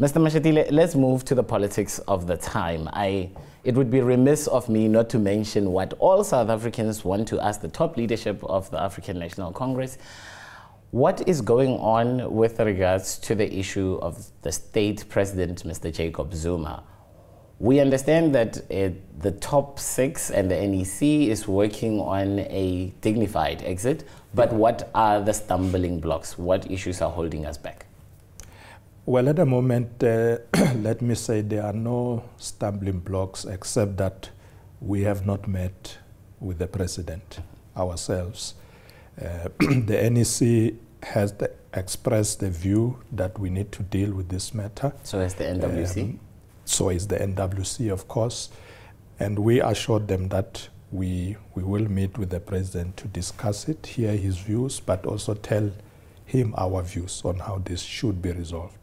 Mr. Mashatile, let's move to the politics of the time. It would be remiss of me not to mention what all South Africans want to ask the top leadership of the African National Congress. What is going on with regards to the issue of the state president, Mr. Jacob Zuma? We understand that the top six and the NEC is working on a dignified exit, but what are the stumbling blocks? What issues are holding us back? Well, at the moment, let me say there are no stumbling blocks except that we have not met with the president ourselves. The NEC has expressed the view that we need to deal with this matter. So has the NWC? So is the NWC, of course. And we assured them that we will meet with the president to discuss it, hear his views, but also tell him our views on how this should be resolved.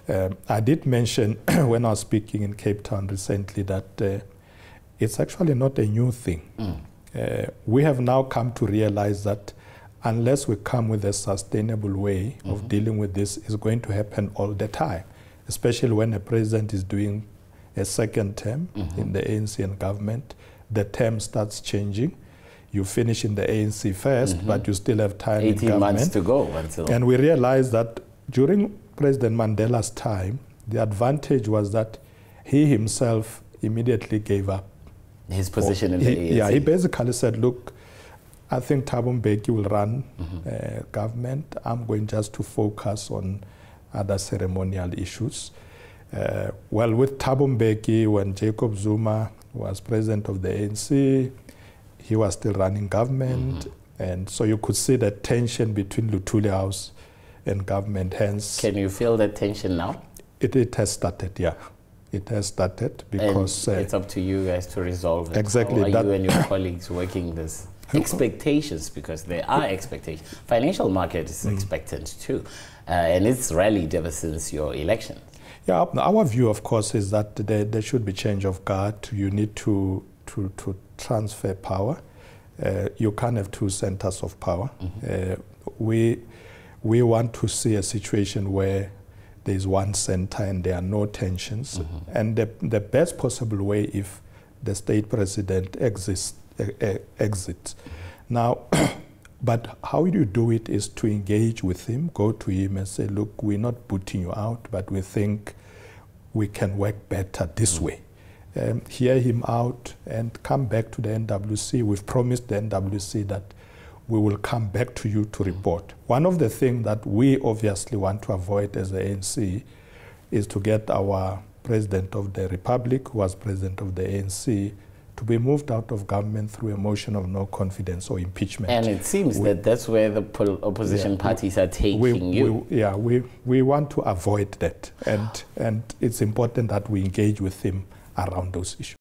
Mm-hmm. I did mention when I was speaking in Cape Town recently that it's actually not a new thing. We have now come to realize that unless we come with a sustainable way of dealing with this, it's going to happen all the time, especially when a president is doing a second term in the ANC and government. The term starts changing. You finish in the ANC first, but you still have time in government. 18 months to go. And we realized that during President Mandela's time, the advantage was that he himself immediately gave up his position in the ANC. Yeah, he basically said, look, I think Thabo Mbeki will run government. I'm going just to focus on other ceremonial issues. Well, with Thabo Mbeki, when Jacob Zuma was president of the ANC, he was still running government, and so you could see the tension between Luthuli House and government. Hence, can you feel that tension now? It has started, yeah. It has started because it's up to you guys to resolve it. Exactly. How are you and your colleagues working this? Expectations, because there are expectations. Financial market is expectant too, and it's rallied ever since your election. Yeah, our view, of course, is that there should be change of guard. You need to transfer power. You can't have two centers of power. We want to see a situation where there is one center and there are no tensions. And the best possible way if the state president exits. Now, but how you do it is to engage with him, go to him and say, look, we're not putting you out, but we think we can work better this way. Hear him out and come back to the NWC. We've promised the NWC that we will come back to you to report. One of the things that we obviously want to avoid as the ANC is to get our President of the Republic, who was President of the ANC, to be moved out of government through a motion of no confidence or impeachment. And it seems that that's where the opposition parties are taking you. We want to avoid that. And it's important that we engage with him around those issues.